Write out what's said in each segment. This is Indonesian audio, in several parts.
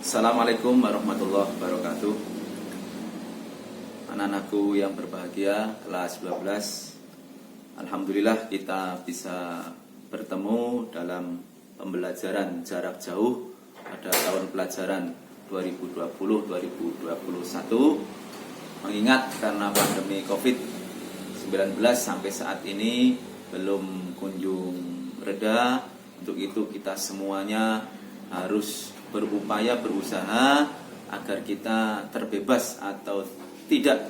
Assalamualaikum warahmatullahi wabarakatuh. Anak-anakku yang berbahagia, kelas 12. Alhamdulillah kita bisa bertemu dalam pembelajaran jarak jauh pada tahun pelajaran 2020-2021. Mengingat karena pandemi COVID-19 sampai saat ini belum kunjung reda, untuk itu kita semuanya harus berusaha agar kita terbebas atau tidak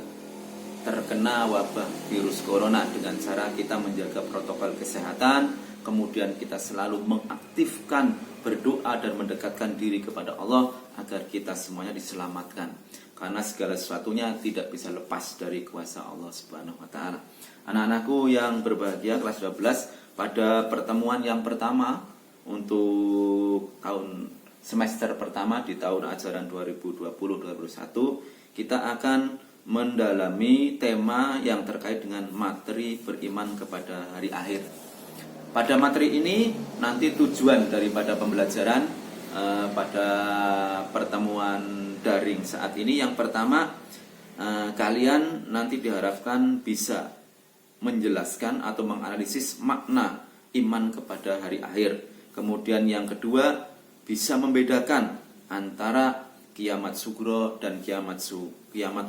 terkena wabah virus corona dengan cara kita menjaga protokol kesehatan, kemudian kita selalu mengaktifkan berdoa dan mendekatkan diri kepada Allah agar kita semuanya diselamatkan, karena segala sesuatunya tidak bisa lepas dari kuasa Allah Subhanahu wa taala. Anak-anakku yang berbahagia, kelas 12, pada pertemuan yang pertama untuk semester pertama di tahun ajaran 2020-2021, kita akan mendalami tema yang terkait dengan materi beriman kepada hari akhir. Pada materi ini nanti tujuan daripada pembelajaran pada pertemuan daring saat ini, yang pertama, kalian nanti diharapkan bisa menjelaskan atau menganalisis makna iman kepada hari akhir. Kemudian yang kedua, bisa membedakan antara kiamat sugro dan kiamat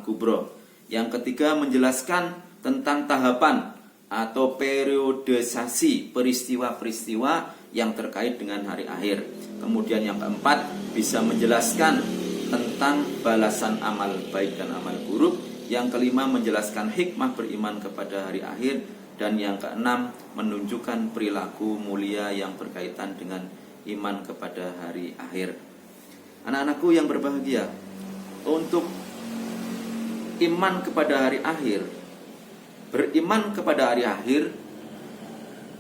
kubro. Yang ketiga, menjelaskan tentang tahapan atau periodisasi peristiwa-peristiwa yang terkait dengan hari akhir. Kemudian yang keempat, bisa menjelaskan tentang balasan amal baik dan amal buruk. Yang kelima, menjelaskan hikmah beriman kepada hari akhir. Dan yang keenam, menunjukkan perilaku mulia yang berkaitan dengan iman kepada hari akhir. Anak-anakku yang berbahagia, untuk iman kepada hari akhir, beriman kepada hari akhir,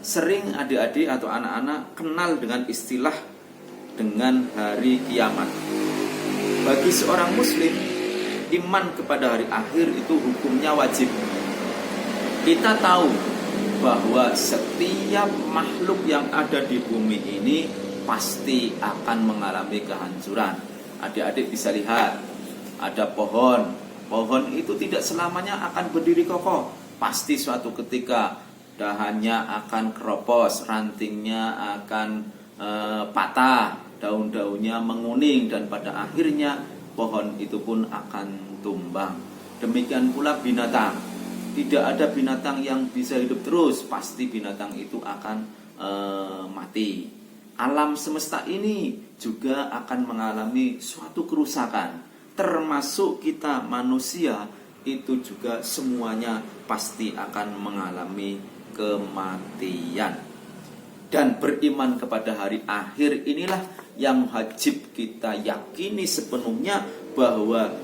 sering adik-adik atau anak-anak kenal dengan istilah dengan hari kiamat. Bagi seorang muslim, iman kepada hari akhir itu hukumnya wajib. Kita tahu bahwa setiap makhluk yang ada di bumi ini pasti akan mengalami kehancuran. Adik-adik bisa lihat, ada pohon. Pohon itu tidak selamanya akan berdiri kokoh. Pasti suatu ketika dahannya akan keropos, rantingnya akan patah, daun-daunnya menguning, dan pada akhirnya pohon itu pun akan tumbang. Demikian pula binatang. Tidak ada binatang yang bisa hidup terus, pasti binatang itu akan mati. Alam semesta ini juga akan mengalami suatu kerusakan, termasuk kita manusia itu juga semuanya pasti akan mengalami kematian. Dan beriman kepada hari akhir inilah yang wajib kita yakini sepenuhnya, bahwa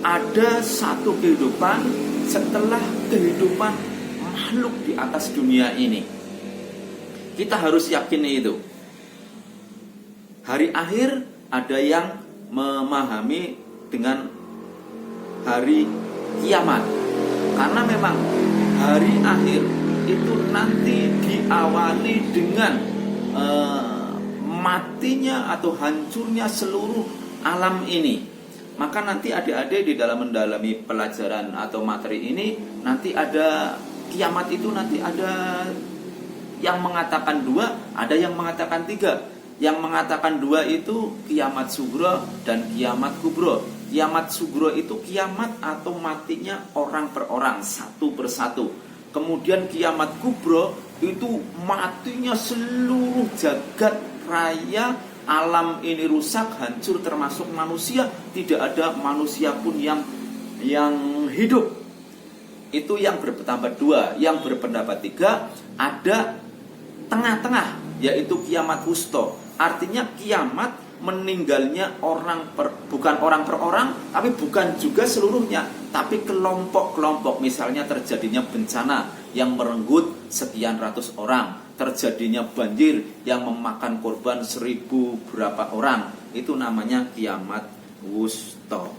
ada satu kehidupan setelah kehidupan makhluk di atas dunia ini. Kita harus yakini itu. Hari akhir ada yang memahami dengan hari kiamat, karena memang hari akhir itu nanti diawali dengan matinya atau hancurnya seluruh alam ini. Maka nanti adik-adik di dalam mendalami pelajaran atau materi ini, nanti ada kiamat itu, nanti ada yang mengatakan 2, ada yang mengatakan 3. Yang mengatakan 2 itu kiamat sugro dan kiamat kubro. Kiamat sugro itu kiamat atau matinya orang per orang, satu persatu. Kemudian kiamat kubro itu matinya seluruh jagat raya, alam ini rusak, hancur, termasuk manusia. Tidak ada manusia pun yang hidup. Itu yang berpendapat 2. Yang berpendapat 3, ada tengah-tengah, yaitu kiamat wusto. Artinya kiamat meninggalnya bukan orang per orang, tapi bukan juga seluruhnya, tapi kelompok-kelompok. Misalnya terjadinya bencana yang merenggut sekian ratus orang, terjadinya banjir yang memakan korban 1000 berapa orang, itu namanya kiamat wusto.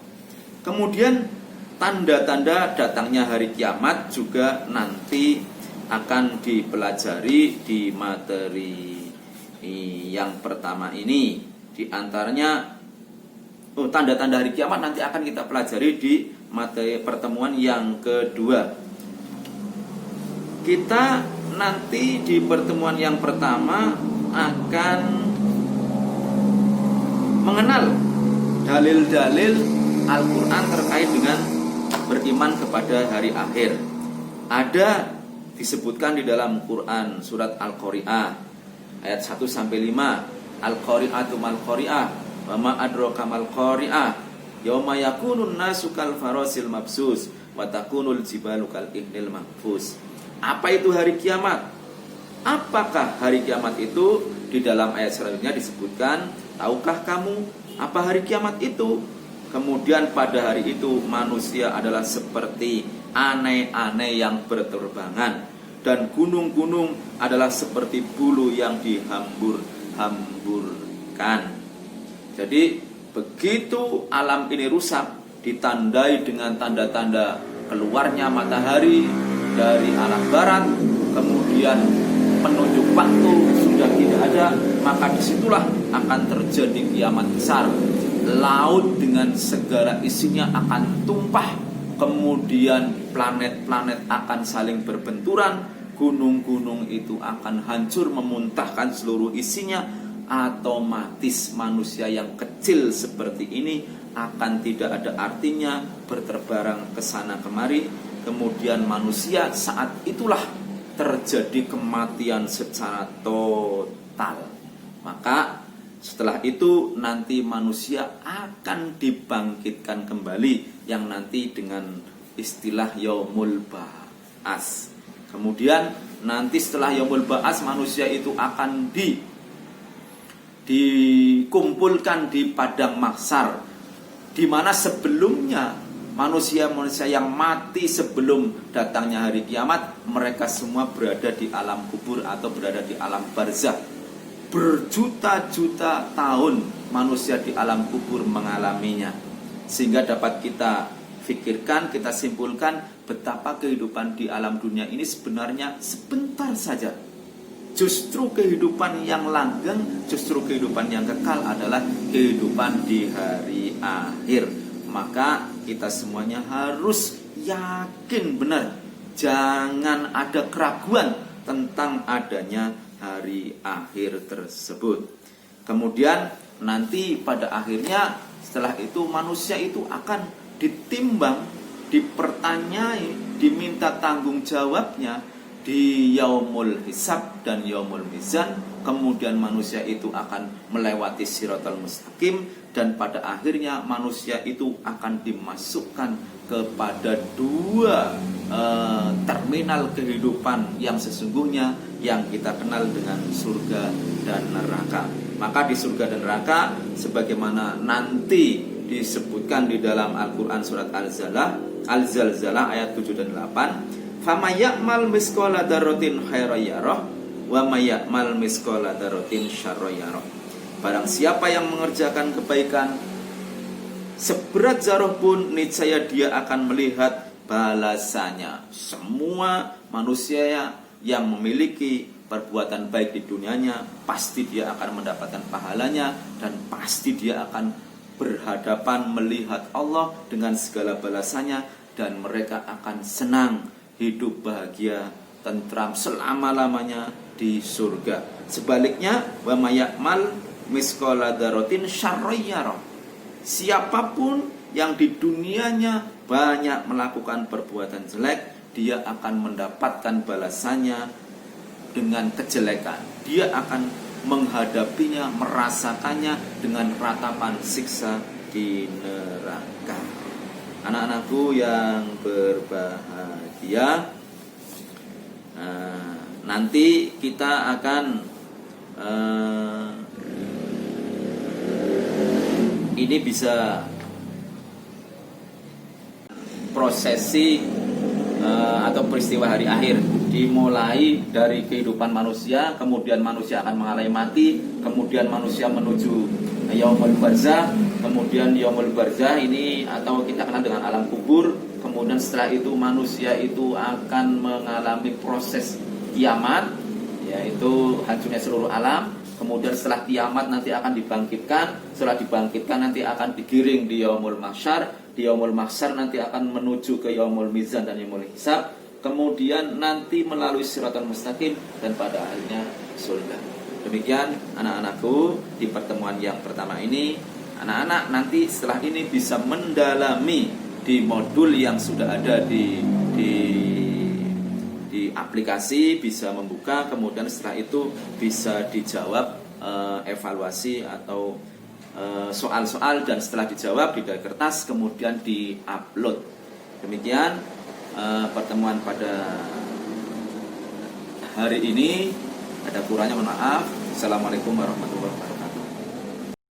Kemudian tanda-tanda datangnya hari kiamat juga nanti akan dipelajari di materi yang pertama ini. Di antaranya tanda-tanda hari kiamat nanti akan kita pelajari di materi pertemuan yang kedua. Kita nanti di pertemuan yang pertama akan mengenal dalil-dalil Al-Quran terkait dengan beriman kepada hari akhir. Ada disebutkan di dalam Quran surat Al-Qari'ah ayat 1-5. Al-Qari'atu mal Qari'ah wa ma adraka mal Qari'ah yauma yakunun nasu kal farasil mabsus wa takunul jibalu kal ihnil mahfuz. Apa itu hari kiamat? Apakah hari kiamat itu? Di dalam ayat selanjutnya disebutkan, tahukah kamu apa hari kiamat itu? Kemudian pada hari itu manusia adalah seperti aneh-aneh yang berterbangan, dan gunung-gunung adalah seperti bulu yang dihambur-hamburkan. Jadi begitu alam ini rusak, ditandai dengan tanda-tanda keluarnya matahari dari arah barat, kemudian penunjuk waktu sudah tidak ada, maka disitulah akan terjadi kiamat besar. Laut dengan segala isinya akan tumpah, kemudian planet-planet akan saling berbenturan, gunung-gunung itu akan hancur memuntahkan seluruh isinya. Otomatis manusia yang kecil seperti ini akan tidak ada artinya, berterbarang ke sana kemari. Kemudian manusia saat itulah terjadi kematian secara total. Maka setelah itu nanti manusia akan dibangkitkan kembali, yang nanti dengan istilah Yaumul Ba'ats. Kemudian nanti setelah Yaumul Ba'ats manusia itu akan dikumpulkan di padang mahsyar, di mana sebelumnya manusia-manusia yang mati sebelum datangnya hari kiamat, mereka semua berada di alam kubur atau berada di alam barzakh. Berjuta-juta tahun manusia di alam kubur mengalaminya. Sehingga dapat kita pikirkan, kita simpulkan betapa kehidupan di alam dunia ini sebenarnya sebentar saja. Justru kehidupan yang langgeng, justru kehidupan yang kekal adalah kehidupan di hari akhir. Maka kita semuanya harus yakin benar, jangan ada keraguan tentang adanya hari akhir tersebut. Kemudian nanti pada akhirnya setelah itu manusia itu akan ditimbang, dipertanyai, diminta tanggung jawabnya di Yaumul Hisab dan Yaumul Mizan. Kemudian manusia itu akan melewati Shiratal Mustaqim, dan pada akhirnya manusia itu akan dimasukkan kepada dua terminal kehidupan yang sesungguhnya, yang kita kenal dengan surga dan neraka. Maka di surga dan neraka sebagaimana nanti disebutkan di dalam Al-Quran surat Al-Zalzalah ayat 7 dan 8, "Fama ya'mal misqala dzarratin khairan yarah wa may ya'mal misqala dzarratin syarran yarah." Barang siapa yang mengerjakan kebaikan seberat zarah pun, niscaya dia akan melihat balasannya. Semua manusia yang memiliki perbuatan baik di dunianya, pasti dia akan mendapatkan pahalanya, dan pasti dia akan berhadapan melihat Allah dengan segala balasannya, dan mereka akan senang, hidup bahagia, tentram selama-lamanya di surga. Sebaliknya, wa may ya'mal misqala dzarratin syarran yarah. Siapapun yang di dunianya banyak melakukan perbuatan jelek, dia akan mendapatkan balasannya dengan kejelekan. Dia akan menghadapinya, merasakannya dengan ratapan siksa di neraka. Anak-anakku yang berbahagia, nanti kita akan ini bisa prosesi atau peristiwa hari akhir, dimulai dari kehidupan manusia, kemudian manusia akan mengalami mati, kemudian manusia menuju Yaumul Barzakh, kemudian Yaumul Barzakh ini atau kita kenal dengan alam kubur, kemudian setelah itu manusia itu akan mengalami proses kiamat, yaitu hancurnya seluruh alam. kemudian setelah kiamat nanti akan dibangkitkan, setelah dibangkitkan nanti akan digiring di yaumul mahsyar, di yaumul mahsyar nanti akan menuju ke yaumul mizan dan yaumul hisab, kemudian nanti melalui siratal mustaqim dan pada akhirnya surga. Demikian anak-anakku, di pertemuan yang pertama ini, anak-anak nanti setelah ini bisa mendalami di modul yang sudah ada di aplikasi, bisa membuka, kemudian setelah itu bisa dijawab evaluasi atau soal-soal, dan setelah dijawab di kertas kemudian di-upload. Demikian pertemuan pada hari ini. Ada kurangnya mohon maaf. Assalamualaikum warahmatullahi wabarakatuh.